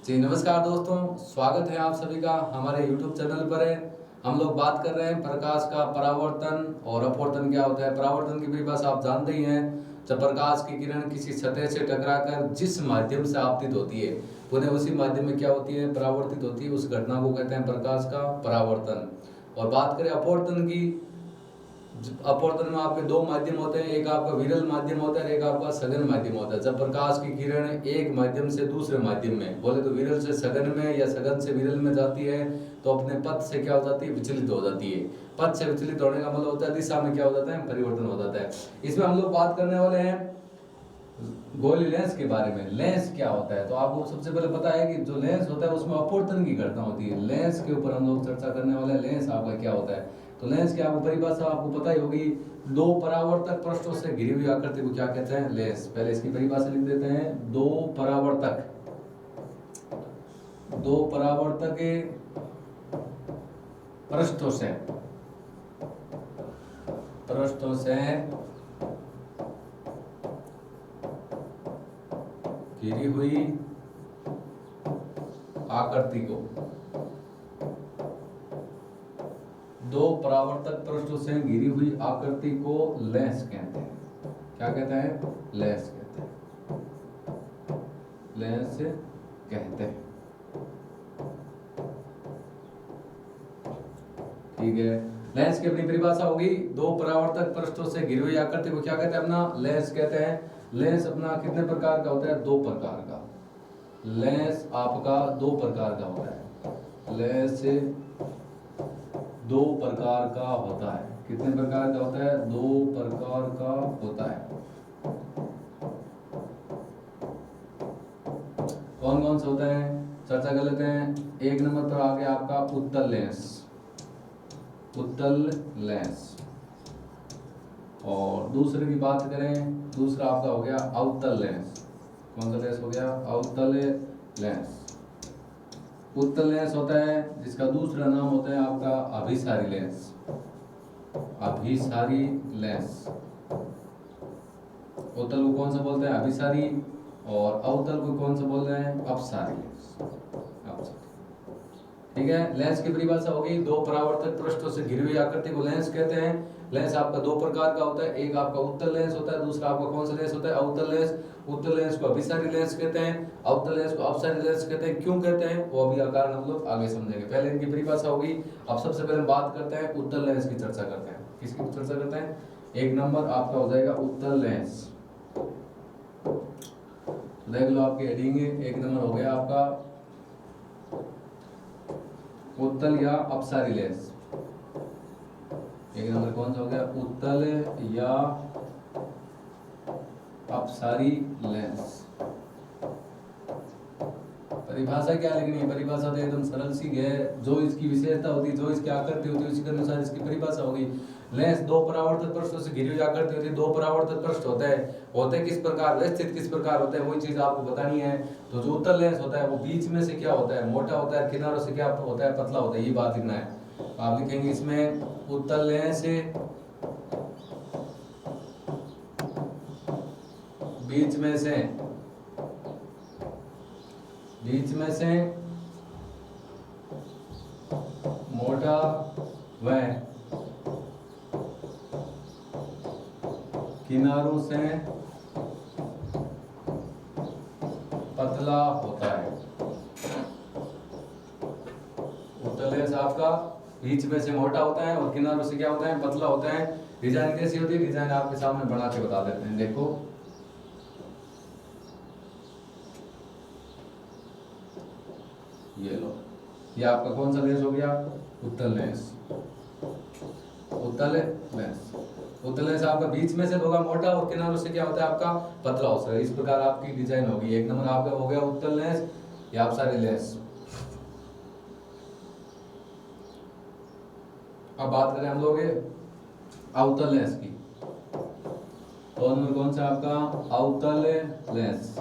जी नमस्कार दोस्तों, स्वागत है आप सभी का हमारे YouTube चैनल पर। हम लोग बात कर रहे हैं प्रकाश का परावर्तन और अपवर्तन क्या होता है। परावर्तन की परिभाषा आप जानते ही हैं। जब प्रकाश की किरण किसी सतह से टकराकर जिस माध्यम से आपतित होती है पुनः उसी माध्यम में क्या होती है, परावर्तित होती है। उस घटना को कहते हैं प्रकाश का परावर्तन। और बात करें अपवर्तन की, अपवर्तन में आपके दो माध्यम होते हैं, एक आपका विरल माध्यम होता है, एक आपका सघन माध्यम होता है। जब प्रकाश की किरण एक माध्यम से दूसरे माध्यम में, बोले तो विरल से सघन में या सघन से विरल में जाती है तो अपने पथ से क्या हो जाती है, विचलित हो जाती है। पथ से विचलित होने का मतलब होता है दिशा में क्या हो जाता है, परिवर्तन हो जाता है। इसमें हम लोग बात करने वाले हैं गोली लेंस के बारे में। लेंस क्या होता है तो आपको सबसे पहले पता है कि जो लेंस होता है उसमें अपवर्तन की घटना होती है। लेंस के ऊपर हम लोग चर्चा करने वाले हैं। लेंस आपका क्या होता है तो लेंस की आपको परिभाषा आपको पता ही होगी। दो परावर्तक पृष्ठों से घिरी हुई आकृति को क्या कहते हैं, लेंस। पहले इसकी परिभाषा लिख देते हैं। दो परावर्तक पृष्ठों से घिरी हुई आकृति को, दो परावर्तक पृष्ठों से घिरी हुई आकृति को लेंस कहते हैं। क्या कहते हैं, लेंस कहते हैं। लेंस कहते हैं, ठीक है। लेंस की अपनी परिभाषा होगी, दो परावर्तक पृष्ठों से घिरी हुई आकृति को क्या कहते हैं, अपना लेंस कहते हैं। लेंस अपना कितने प्रकार का होता है, दो प्रकार का। लेंस आपका दो प्रकार का होता है। लेंस दो प्रकार का होता है। कितने प्रकार का होता है, दो प्रकार का होता है। कौन कौन से होते हैं, चर्चा कर लेते हैं। एक नंबर पर आ गया आपका उत्तल लेंस। उत्तल लेंस। और दूसरे की बात करें, दूसरा आपका हो गया अवतल लेंस। कौन सा लेंस हो गया, अवतल लेंस। उत्तल लेंस होता है जिसका दूसरा नाम होता है आपका अभिसारी लेंस। अभिसारी लेंस। उत्तल को कौन सा बोलते हैं, अभिसारी। और अवतल को कौन सा बोल रहे हैं, अपसारी लेंस। ठीक है। लेंस की परिभाषा होगी, दो परावर्तक पृष्ठों से घिरी हुई आकृति को लेंस कहते हैं। लेंस आपका दो प्रकार का होता है, एक आपका उत्तल लेंस होता है, दूसरा आपका कौन सा लेंस होता है, अवतल लेंस। उत्तल लेंस को अभिसारी लेंस कहते हैं, अवतल लेंस को अपसारी लेंस कहते हैं। क्यों कहते हैं वो अभी कारण हम लोग आगे समझेंगे। पहले इनकी परिभाषा होगी। अब सबसे पहले बात करते हैं उत्तल लेंस की, चर्चा करते हैं। किसकी चर्चा करते हैं, एक नंबर आपका हो जाएगा उत्तल लेंस। देख लो आपकी हेडिंग, एक नंबर हो गया आपका उत्तल या अपसारी लेंस। एक नंबर कौन सा हो गया, उत्तल या अपसारी लेंस। परिभाषा क्या लिखनी है, परिभाषा तो एकदम सरल सी है। जो इसकी विशेषता होती है, जो इसकी आकृति होती है, उसके अनुसार इसकी परिभाषा होगी। लेंस दो परावर्तक पृष्ठों से घिरी हुई आकृति होती है। दो परावर्तक पृष्ठ होते किस प्रकार, व्यवस्थित किस प्रकार होते हैं, वही चीज आपको बतानी है। तो जो उत्तल लेंस होता है वो बीच में से क्या होता है, मोटा होता है, किनारों से क्या होता है, पतला होता है। ये बात लिखना है। आप लिखेंगे इसमें उत्तल लेंस बीच में से मोटा व किनारों से पतला होता है। उत्तल लेंस आपका बीच में से मोटा होता है और किनारों से क्या होता है, पतला होता है। डिजाइन कैसी होती है, डिजाइन आपके सामने बना के बता देते हैं। देखो ये लो, ये आपका कौन सा लेंस हो गया, उत्तल लेंस। उत्तल लेंस, उत्तल लेंस आपका बीच में से होगा मोटा और किनारों से क्या होता है आपका, पतला होता है। इस प्रकार आपकी डिजाइन होगी। एक नंबर आपका हो गया उत्तल लेंस या अपसारी लेंस। अब बात करें हम लोग अवतल लेंस की। तो नंबर कौन सा आपका, अवतल लेंस।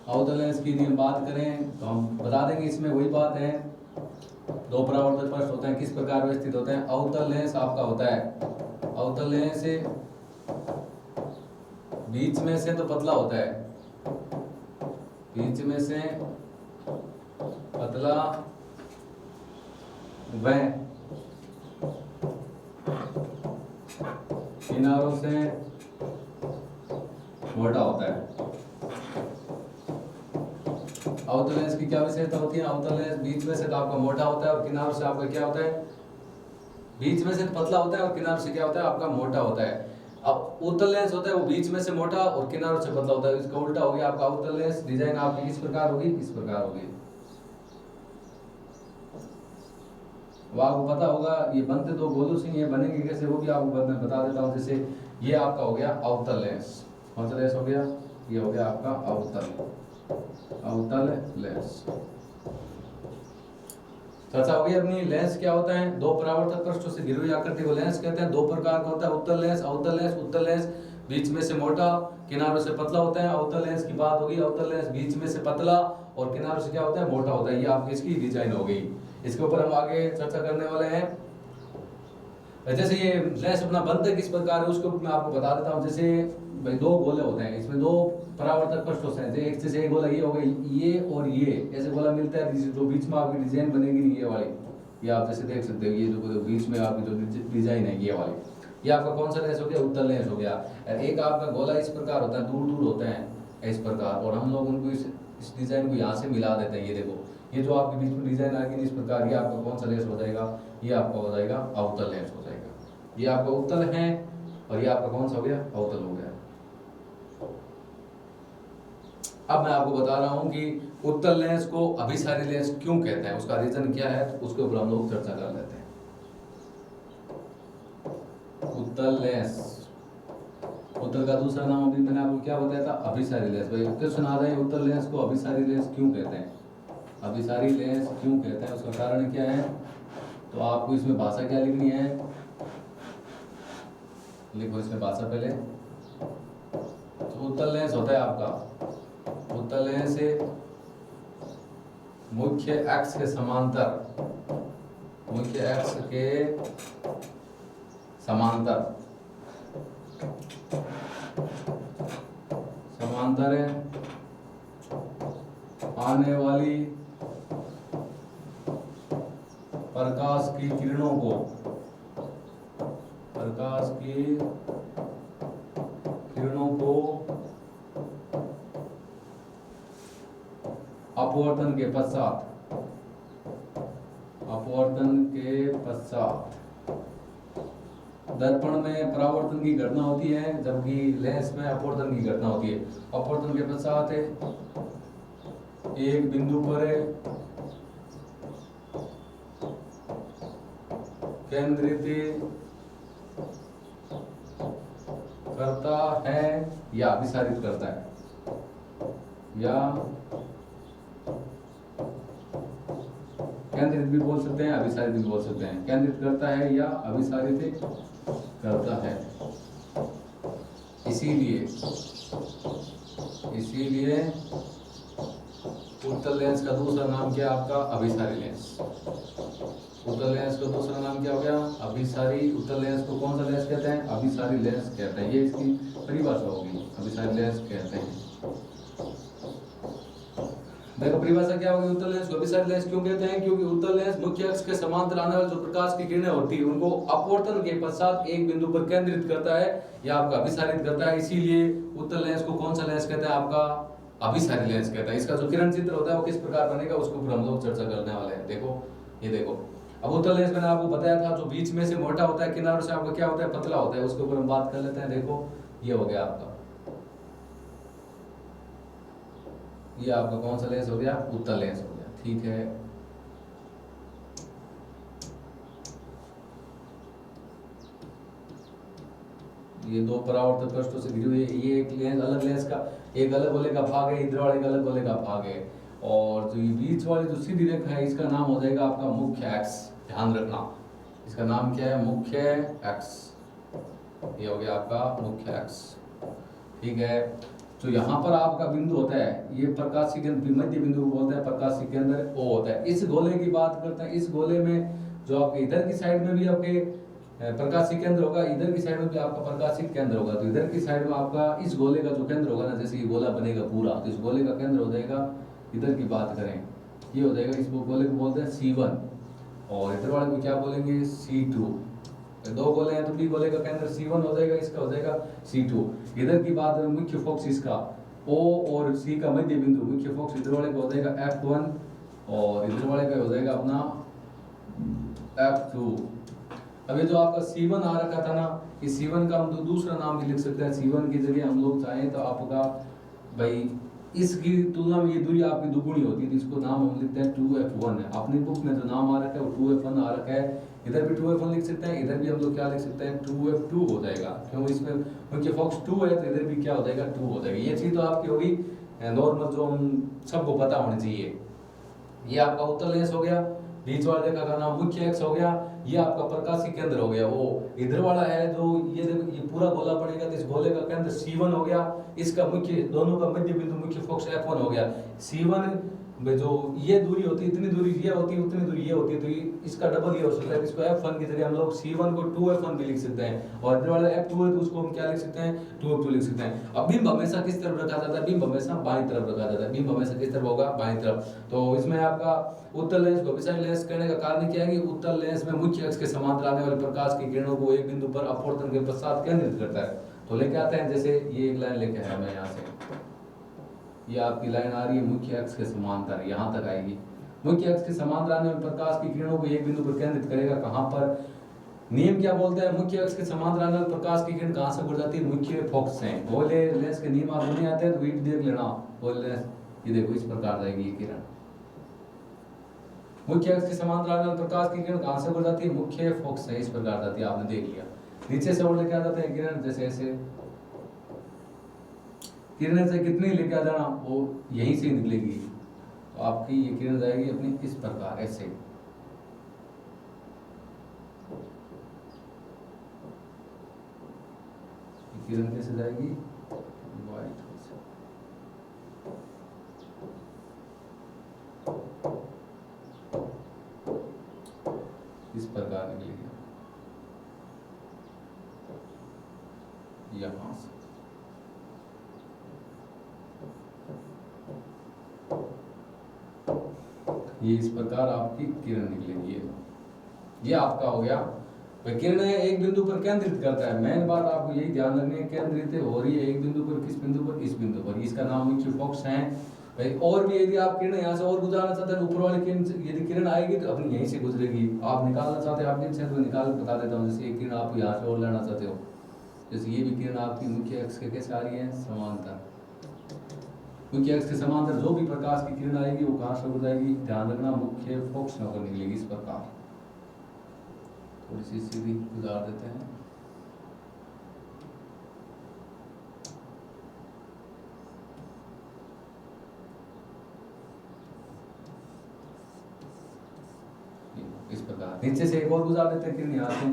अवतल लेंस की हम बात करें तो हम बता देंगे, इसमें वही बात है। दो परावर्तक पृष्ठ होते हैं, किस प्रकार व्यवस्थित होते हैं। अवतल लेंस आपका होता है, अवतल लेंस बीच में से तो पतला होता है, बीच में से पतला व किनारों से मोटा होता है। अवतल लेंस की क्या विशेषता होती है? अवतल लेंस बीच में से तो आपका मोटा होता है और किनारों से आपका क्या होता है? बीच में से पतला होता है और किनारों से क्या होता है? आपका मोटा होता है। अब उत्तल लेंस होता है वो बीच में से मोटा और किनारों से पतला होता है, इसका उल्टा हो गया आपका अवतल लेंस। डिजाइन आपकी किस प्रकार होगी? इस प्रकार होगी। वो आपको पता होगा ये बनते दो गोलू सिंह, ये बनेंगे कैसे वो भी आपको बता देता हूँ। जैसे ये आपका हो गया अवतल लेंस, कौन सा लेंस हो गया? ये हो गया आपका अवतल लेंस। चर्चा हो गई अपनी। लेंस क्या होता है? दो परावर्तक पृष्ठों से घिरी हुई आकृति को लेंस कहते हैं। दो प्रकार का होता है, उत्तल लेंस, अवतल लेंस। उत्तल लेंस बीच में से मोटा, किनारों से पतला होता है। अवतल लेंस की बात होगी, अवतल लेंस बीच में से पतला और किनारों से क्या होता है? मोटा होता है। ये आपकी इसकी डिजाइन हो गई। इसके ऊपर हम आगे चर्चा करने वाले हैं। जैसे ये लेंस अपना बनता किस प्रकार है उसको मैं आपको बता देता हूँ। जैसे भाई दो गोले होते हैं, इसमें दो परावर्तक पृष्ठ होते हैं। जैसे एक गोला ये हो गया, ये और ये ऐसे गोला मिलता है, जो बीच में आपकी डिजाइन बनेगी नहीं, ये वाली, ये आप जैसे देख सकते हो, ये जो बीच में आपकी जो डिजाइन है ये वाली, ये आपका कौन सा लेंस हो गया? उत्तल लेंस हो गया। एक आपका गोला इस प्रकार होता है, दूर दूर होते हैं इस प्रकार, और हम लोग उनको इस डिजाइन को यहाँ से मिला देते हैं। ये देखो, ये जो आपके बीच में डिजाइन आएगी इस प्रकार, ये आपका कौन सा लेंस हो जाएगा? ये आपका हो जाएगा अवतल लेंस हो जाएगा। ये आपका उत्तल है और ये आपका कौन सा हो गया? अवतल हो गया। अब मैं आपको बता रहा हूं कि उत्तल लेंस को अभिसारी लेंस क्यों कहते हैं, उसका रीजन क्या है, तो उसके ऊपर हम लोग चर्चा कर लेते हैं। उत्तल लेंस, उत्तल का दूसरा नाम अभी मैंने आपको क्या बताया था? अभिसारी लेंस। भाई क्वेश्चन आ जाए, उत्तल लेंस को अभिसारी लेंस क्यों कहते हैं? अभिसारी लेंस क्यों कहते हैं, उसका कारण क्या है? तो आपको इसमें भाषा क्या लिखनी है? लिखो इसमें भाषा पहले। तो उत्तल लेंस होता है आपका, उत्तल लेंस मुख्य एक्स के समांतर, मुख्य एक्स के समांतर आने वाली प्रकाश की किरणों को, प्रकाश की किरणों को अपवर्तन के पश्चात, अपवर्तन के पश्चात दर्पण में परावर्तन की घटना होती है, जबकि लेंस में अपवर्तन की घटना होती है। अपवर्तन के पश्चात एक बिंदु पर केंद्रित करता है या अभिसारित करता है, या केंद्रित भी बोल सकते हैं, अभिसारित भी बोल सकते हैं। केंद्रित करता है या अभिसारित करता है। इसीलिए उत्तल लेंस का दूसरा नाम क्या है आपका? अभिसारी लेंस। उत्तल लेंस का दूसरा नाम क्या हो गया? अभिसारी। उत्तल लेंस को कौन सा लेंस कहते हैं? अभिसारी लेंस कहते हैं। ये इसकी परिभाषा होगी, अभिसारी लेंस कहते हैं। देखो परिभाषा क्या होगी उत्तल लेंस को अभिसारी लेंस क्यों कहते हैं? क्योंकि उत्तल लेंस मुख्य अक्ष के समांतर आने वाले जो प्रकाश की किरणें होती है उनको अपवर्तन के पश्चात एक बिंदु पर केंद्रित करता है या आपका अभिसारित करता है। इसीलिए उत्तल लेंस को कौन सा लेंस कहते हैं? आपका अभिसारी लेंस कहता है। इसका जो किरण चित्र होता है वो किस प्रकार बनेगा उसके ऊपर हम लोग चर्चा करने वाले हैं। देखो ये देखो, अब उत्तल लेंस मैंने आपको बताया था जो बीच में से मोटा होता है, किनारों से आपका क्या होता है? पतला होता है। उसके ऊपर हम बात कर लेते हैं। देखो ये हो गया आपका, ये आपका कौन सा लेंस हो गया? उत्तल लेंस हो गया। ठीक है, ये दो परावर्तक पृष्ठों से घिरी हुई है। ये एक लेंस, अलग लेंस का एक अलग गोले का भाग है, इधर वाले एक अलग गोले का भाग है, और जो ये बीच वाली जो सीधी रेखा है इसका नाम हो जाएगा आपका मुख्य एक्स। ध्यान रखना, इसका नाम क्या है? मुख्य एक्स। ये हो गया आपका मुख्य एक्स। ठीक है, तो यहाँ पर आपका बिंदु होता है, ये प्रकाश की केंद्र मध्य बिंदु को बोलते हैं, प्रकाश की केंद्र ओ होता है। इस गोले की बात करते हैं। इस गोले में जो आपके इधर की साइड में भी आपके प्रकाशिक केंद्र होगा, इधर की साइड में भी आपका प्रकाशिक केंद्र होगा। तो इधर की साइड में आपका इस गोले का जो केंद्र होगा ना, जैसे ये गोला बनेगा पूरा, तो इस गोले का केंद्र हो जाएगा, इधर की बात करें ये हो जाएगा, इस गोले को बोलते हैं C1, और इधर वाले को क्या बोलेंगे C2। दो गोले हैं तो भी गोले का केंद्र C1 हो जाएगा, इसका हो जाएगा C2। इधर की बात है मुख्य फोकस इसका O और C का मध्य बिंदु, मुख्य फोकस इधर वाले का हो जाएगा F1 और इधर वाले का हो जाएगा अपना F2। अब ये जो आपका C1 आ रखा था ना, इस C1 का हम तो दूसरा नाम भी लिख सकते हैं। C1 की जगह हम लोग चाहें तो आपका भाई इसकी तुलना में ये दूरी आपकी दुगुनी होती है, तो इसको नाम हम लिखते हैं 2F1 है। अपनी बुक में जो नाम आ रखा है वो 2F1 आ रखा है। इधर भी 2F1 लिख सकते हैं, इधर भी हम लोग क्या लिख सकते हैं 2F2 हो जाएगा, क्यों इसमें उनके फोकस 2 है तो इधर भी क्या हो जाएगा 2 हो जाएगा। ये चीज़ तो आपकी होगी नॉर्मल जो हम सबको पता होनी चाहिए। ये आपका उत्तल लेंस हो गया, बीच वाले रेखा का नाम मुख्य अक्ष हो गया, ये आपका प्रकाशिक केंद्र हो गया। वो इधर वाला है जो ये पूरा गोला पड़ेगा, तो इस गोले का केंद्र C1 हो गया, इसका मुख्य दोनों का मध्य बिंदु मुख्य फोकस F1 हो गया। C1 में जो ये दूरी होती है, इतनी दूरी ये होती है, उतनी दूरी ये होती है, तो इसका डबल ये हो सकता है। इसको F1 की जगह हम लोग C1 को 2F1 भी लिख सकते हैं, और इधर वाला F2 है तो उसको हम क्या लिख सकते हैं 2F2 लिख सकते हैं। अब बिंब हमेशा किस तरफ रखा जाता है, बिंब हमेशा बाईं तरफ रखा जाता है, बिंब हमेशा किस तरफ होगा बाईं तरफ। तो इसमें आपका उत्तल लेंस को अभिसारी लेंस कहने का कारण क्या है कि उत्तल लेंस में मुख्य अक्ष के समांतर आने वाले प्रकाश की किरणों को एक बिंदु पर अपवर्तन के पश्चात केंद्रित करता है। तो लेके आते हैं, जैसे ये एक लाइन लेके आया मैं यहाँ से, ये आपकी लाइन आ रही है मुख्य अक्ष के समांतर, यहाँ तक आएगी। मुख्य अक्ष के समांतर आने वाले प्रकाश की किरणों को एक बिंदु पर केंद्रित करेगा। कहाँ पर? नियम क्या बोलता है? मुख्य अक्ष के समांतर आने वाले प्रकाश की किरण कहाँ से गुजर जाती है? मुख्य फोकस से। गोले लेंस के नियम आपको नहीं आते हैं तो वीट देख लेना। गोले लेंस ये देखो इस प्रकार जाएगी ये किरण। मुख्य अक्ष के समांतर आने वाले प्रकाश की किरण कहाँ से गुजर जाती है? मुख्य फोकस से, इस प्रकार जाती है। आपने देख लिया। नीचे से और लेके आ जाते हैं किरण, जैसे ऐसे किरण से कितनी लेके आ जाना, वो यहीं से निकलेगी। तो आपकी ये किरण जाएगी अपनी इस प्रकार ऐसे। किरण कैसे जाएगी? वाइट इस प्रकार निकलेगी यहां से। ये इस प्रकार आपकी किरण निकलेगी। ये आपका हो गया। किरणें एक बिंदु पर केंद्रित करता है। मेन बात आपको यही ध्यान रखनी है, केंद्रित हो रही है एक बिंदु पर। किस बिंदु पर? इस बिंदु पर। इसका नाम मुख्य फोकस है भाई। और भी यदि आप किरण यहाँ से और गुजरना चाहते हैं, ऊपर वाली किरण यदि किरण आएगी तो अपनी यहीं से गुजरेगी। आप निकालना चाहते हैं आपके से तो निकाल बता देता हूँ। जैसे एक किरण आप यहाँ से और लेना चाहते हो, जैसे ये भी किरण आपकी मुख्य अक्ष के कैसे आ रही है? समांतर। मुख्य अक्ष के समांतर जो भी प्रकाश की किरण आएगी वो कहाँ से गुजरेगी? ध्यान रखना, मुख्य फोकस में होकर निकलेगी इस प्रकार। थोड़ी सी सीधी गुजार देते हैं। इस प्रकार नीचे से एक और गुजार देते हैं किरण यहाँ से।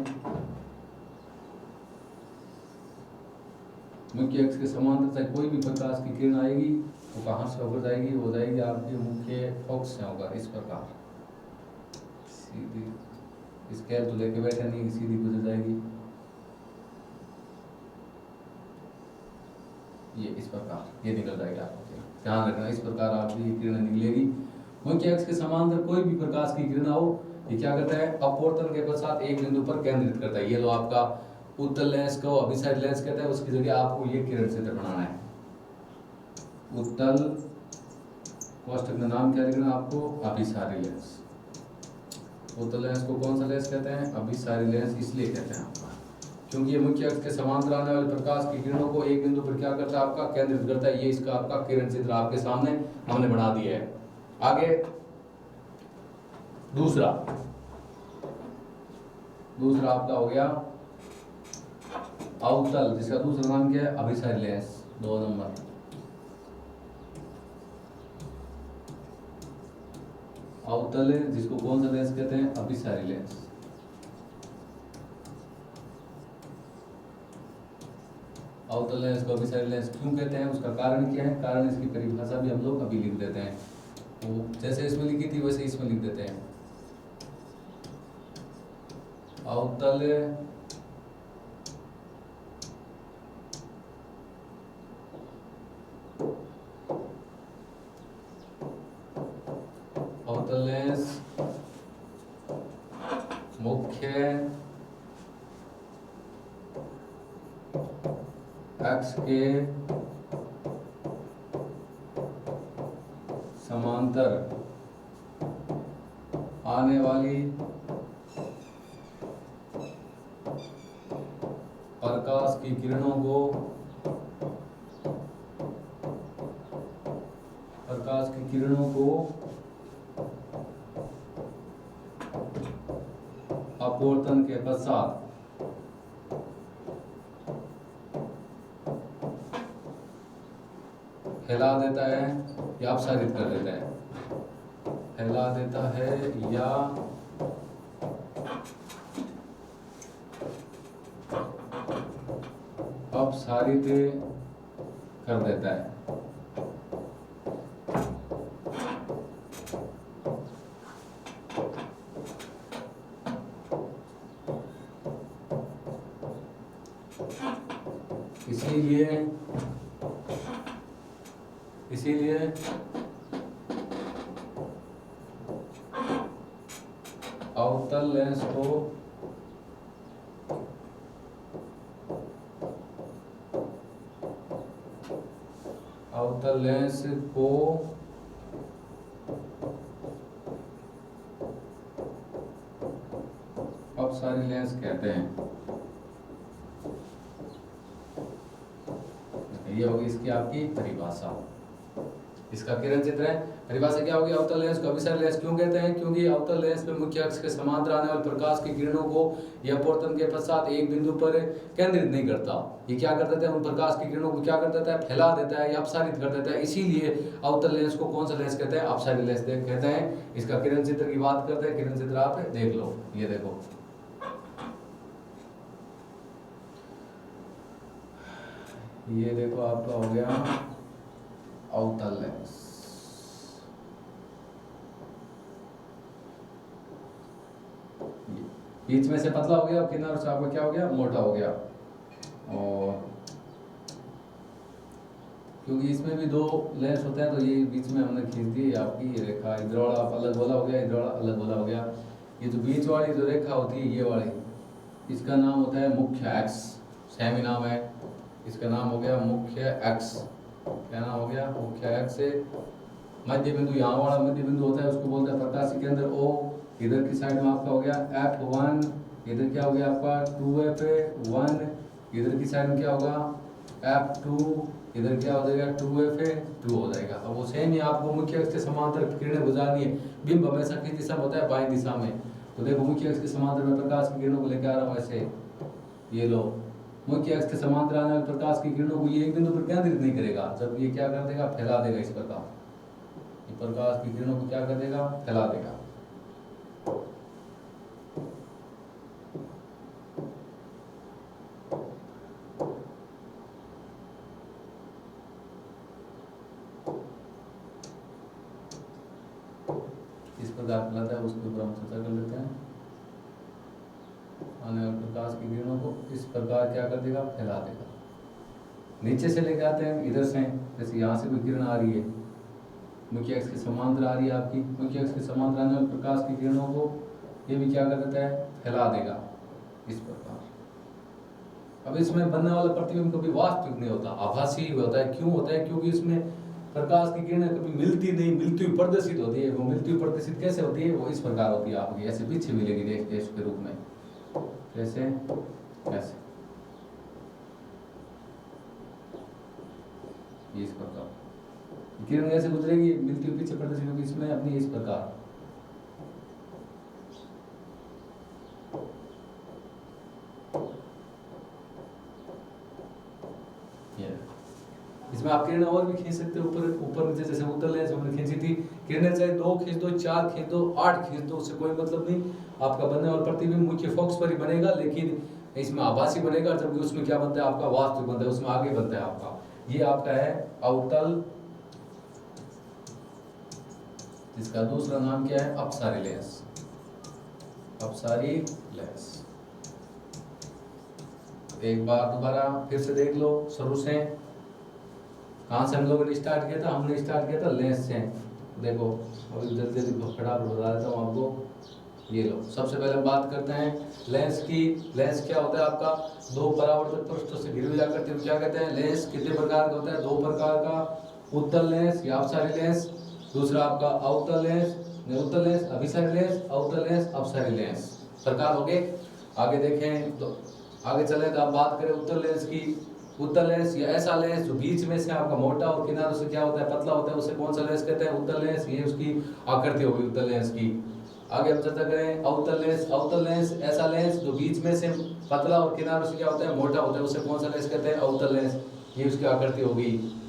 मुख्य अक्ष के समांतर से कोई भी प्रकाश की किरण आएगी वो कहाँ से होकर जाएगी? हो जाएगी आपके मुख्य फोकस से होकर इस प्रकार सीधी। स्केल तो लेके बैठे नहीं, सीधी गुजर जाएगी ये इस प्रकार। ये निकल जाएगी आपको, ध्यान रखना इस प्रकार आपकी किरण निकलेगी। मुख्य अक्ष के समांतर कोई भी प्रकाश की किरण हो, ये क्या करता है? अपवर्तन के पश्चात एक बिंदु पर केंद्रित करता है। ये लो आपका उत्तल लेंस को अभिसारी लेंस कहते हैं, उसकी जगह आपको ये किरण क्षेत्र बनाना है। उत्तल कोष्ठक में नाम क्या लिखना आपको? अभिसारी लेंस। उत्तल लेंस को कौन सा लेंस कहते हैं? अभिसारी लेंस इसलिए कहते हैं आपका क्योंकि ये मुख्य अक्ष के समांतर आने वाले प्रकाश की किरणों को एक बिंदु पर क्या करता है? आपका केंद्रित करता है। ये इसका आपका किरण क्षेत्र आपके सामने हमने बना दिया है। आगे दूसरा आपका हो गया अवतल, जिसका दूसरा नाम क्या है? अभिसारी लेंस। 2 नंबर अवतल है, जिसको कौन सा लेंस कहते हैं? अभिसारी लेंस। अवतल लेंस को अभिसारी लेंस क्यों कहते हैं? उसका कारण क्या है? कारण इसकी परिभाषा भी हम लोग अभी लिख देते हैं। तो जैसे इसमें लिखी थी वैसे इसमें लिख देते हैं। अवतल अवतल लेंस मुख्य अक्ष के समांतर आने वाली प्रकाश की किरणों को अपवर्तन के पश्चात फैला देता है या अपसारित कर देता है, फैला देता है या अपसारित कर देता है। इसीलिए अवतल लेंस को अपसारी लेंस कहते हैं। ये होगी इसकी आपकी परिभाषा। इसका किरण चित्र है। परिभाषा क्या होगी? अवतल लेंस को अभिसारी लेंस क्यों कहते हैं? क्योंकि अवतल लेंस में मुख्य अक्ष के समांतर आने वाले प्रकाश की किरणों को यह अपवर्तन के पश्चात एक बिंदु पर केंद्रित नहीं करता। ये क्या कर देता है? उन प्रकाश की किरणों को क्या कर देता है? फैला देता है या अपसारित कर देता है। इसीलिए अवतल लेंस को कौन सा लेंस कहते हैं? अपसारी लेंस कहते हैं। इसका किरण चित्र की बात करते हैं। किरण चित्र आप देख लो, ये देखो, ये देखो आपका हो गया अवतल लेंस। बीच में से पतला हो गया और किनारों से आपका क्या हो गया? मोटा हो गया। और क्योंकि इसमें भी दो लेंस होते हैं तो ये बीच में हमने खींच दी आपकी ये रेखा। इधर वाला अलग वाला हो गया, इधर वाला अलग वाला हो गया। ये जो बीच वाली जो रेखा होती है ये वाली, इसका नाम होता है मुख्य अक्ष। सेम ही नाम है, इसका नाम हो गया मुख्य अक्ष। क्या नाम हो गया? मुख्य अक्ष। मध्य बिंदु, यहाँ वाला मध्य बिंदु होता है उसको बोलते हैं प्रकाश के अंदर O। इधर की साइड में आपका हो गया F1, इधर क्या हो गया आपका 2F1, इधर की साइड में क्या होगा F2, इधर क्या हो जाएगा 2F2 हो जाएगा। अब वो सेम ही आपको मुख्य अक्ष के समांतर किरणें गुजारनी है। बिंब हमेशा किस दिशा में होता है? बाईं दिशा में। तो देखो मुख्य अक्ष के समांतर में प्रकाश की किरणों को लेकर आ रहा हूँ ऐसे, ये लो, मुख्य अक्ष के समांतर आने वाले प्रकाश की किरणों को ये एक बिंदु पर केंद्रित नहीं करेगा। जब ये क्या कर देगा? फैला देगा। इस प्रकार ये प्रकाश की किरणों को क्या कर देगा? फैला देगा। इस प्रकार फैलाता है, उसके ऊपर हम चर्चा कर लेते हैं। आने वाले प्रकाश की किरणों को इस प्रकार क्या कर देगा? फैला देगा। नीचे से लेके आते हैं, इधर से, जैसे यहाँ से कोई किरण आ रही है, मुख्य अक्ष के समांतर आ रही है आपकी, मुख्य अक्ष के समांतर आने वाले प्रकाश की किरणों को ये भी क्या कर देता है? फैला देगा इस प्रकार। अब इसमें बनने वाला प्रतिबिंब कभी वास्तविक नहीं होता, आभासी होता है। क्यों होता है? क्योंकि इसमें प्रकाश की किरणें कभी मिलती नहीं, मिलती हुई प्रदर्शित होती है। वो मिलती हुई प्रदर्शित कैसे होती है? वो इस प्रकार होती है आपकी, ऐसे पीछे मिलेगी देश के रूप में, कैसे? ऐसे, इस प्रकार किरण ऐसे गुजरेगी, मिलती हुई पीछे प्रदर्शित होगी इसमें अपनी इस प्रकार। इसमें आप किरणें और भी खींच सकते हो, ऊपर नीचे, जैसे अवतल लेंस हमने खींची थी। किरणें चाहे 2 खींच दो, 4 खींच दो, 8 खींच दो, उससे कोई मतलब नहीं। आपका बनने वाला प्रतिबिंब मुख्य फोकस पर ही बनेगा, लेकिन इसमें आभासी बनेगा, जबकि उसमें क्या बनता है? आपका वास्तविक बनता है, उसमें आगे बनता है आपका। ये आपका है अवतल, जिसका दूसरा नाम क्या है? अपसारी लेंस। अपसारी लेंस। एक बार दोबारा फिर से देख लो शुरू से। कहाँ से हम लोगों ने स्टार्ट किया था? हमने स्टार्ट किया था लेंस से। देखो अभी जल्दी जल्दी फटाफट बता देता हूँ आपको। ये लो, सबसे पहले हम बात करते हैं लेंस की। लेंस क्या होता है आपका? दो परावर्तक पृष्ठों से घिरे हुआ करते हुए क्या कहते हैं? लेंस कितने प्रकार का होता है? दो प्रकार का, उत्तल लेंस या अपसारी लेंस, दूसरा आपका अवतल लेंस, उत्तल लेंस, अभिसारी लेंस, अवतल लेंस, अपसारी लेंस, प्रकार हो गए। आगे देखें तो आगे चले तो आप बात करें उत्तल लेंस की। उत्तल लेंस या ऐसा लेंस जो बीच में से आपका मोटा और किनारों से क्या होता है? पतला होता है, उसे कौन सा लेंस कहते हैं? उत्तल लेंस। ये उसकी आकृति होगी उत्तल लेंस की। आगे हम चर्चा करें अवतल लेंस। अवतल लेंस ऐसा लेंस जो बीच में से पतला और किनारों से क्या होता है? मोटा होता है, उसे कौन सा लेंस कहते हैं? अवतल लेंस। ये उसकी आकृति होगी।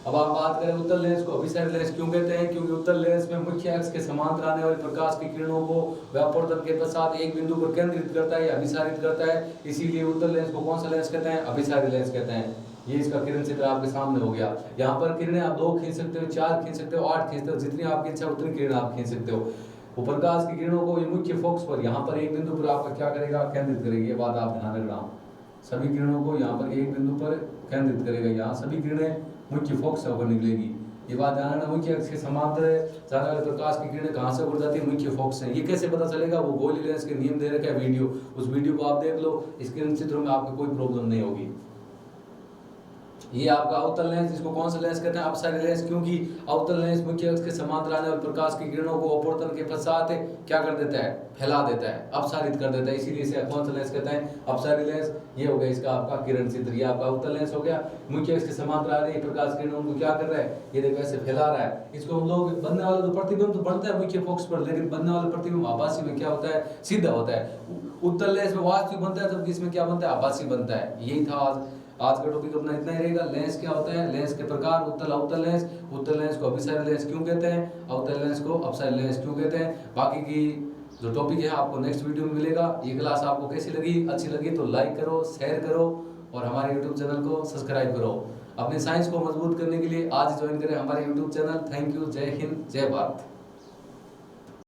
अब आप बात करें उत्तल लेंस को अभिसारी लेंस क्यों कहते हैं? क्योंकि उत्तल लेंस में मुख्य अक्ष के समांतर आने वाले प्रकाश की किरणों को व्यापवर्तन के पश्चात एक बिंदु पर केंद्रित करता है या अभिसारित करता है, इसीलिए उत्तल लेंस को कौन सा लेंस कहते हैं? अभिसारी लेंस कहते हैं। ये इसका किरण चित्र आपके सामने हो गया। यहाँ पर किरणें आप 2 खींच सकते हो, 4 खींच सकते हो, 8 खींचते हो, जितनी आपकी इच्छा उतनी किरण आप खींच सकते हो। वो प्रकाश की किरणों को ये मुख्य फोकस पर यहाँ पर एक बिंदु पर आपका क्या करेगा? केंद्रित करेगी। ये बात आप ध्यान रखना। सभी किरणों को यहाँ पर एक बिंदु पर केंद्रित करेगा। यहाँ सभी किरणें मुख्य फोकस होकर निकलेगी। ये बात ध्यान रखना। मुख्य अक्ष के समांतर जाने वाले प्रकाश की किरणें कहाँ से उड़ जाती है? मुख्य फोकस से। ये कैसे पता चलेगा? वो गोली लेंस के नियम दे रखे हैं वीडियो, उस वीडियो को आप देख लो। इस किरण चित्रों में आपको कोई प्रॉब्लम नहीं होगी। ये आपका अवतल लेंस, इसको कौन सा लेंस कहते हैं? अपसारी लेंस। क्योंकि अवतल लेंस मुख्य अक्ष के समांतर आने वाले प्रकाश की किरणों को अपवर्तन के पश्चात क्या कर देता है? फैला देता है, अपसारित कर देता है, इसीलिए इसे कौन सा लेंस कहते हैं? अपसारी लेंस। ये हो गया इसका आपका किरण चित्र। ये आपका अवतल लेंस हो गया। मुख्य अक्ष के समांतर आ रही प्रकाश की किरणों को क्या कर रहा है? ये देखो ऐसे फैला रहा है। इसको हम लोग बनने वाला तो प्रतिबिंब तो बनता है मुख्य फोकस पर, लेकिन बनने वाला प्रतिबिंब आभासी में क्या होता है? सीधा होता है। उत्तल लेंस में वास्तविक बनता है, जबकि इसमें क्या बनता है? आभासी बनता है। यही था आज का टॉपिक अपना इतना ही रहेगा। लेंस क्या होता है? लेंस के प्रकार, उत्तल अवतल लेंस। उत्तल लेंस को अभिसारी लेंस क्यों कहते हैं? अवतल लेंस को अपसारी लेंस क्यों कहते हैं? बाकी की जो टॉपिक है आपको नेक्स्ट वीडियो में मिलेगा। ये क्लास आपको कैसी लगी? अच्छी लगी तो लाइक करो, शेयर करो और हमारे यूट्यूब चैनल को सब्सक्राइब करो। अपने साइंस को मजबूत करने के लिए आज ज्वाइन करें हमारे यूट्यूब चैनल। Thank you. जय हिंद, जय भारत।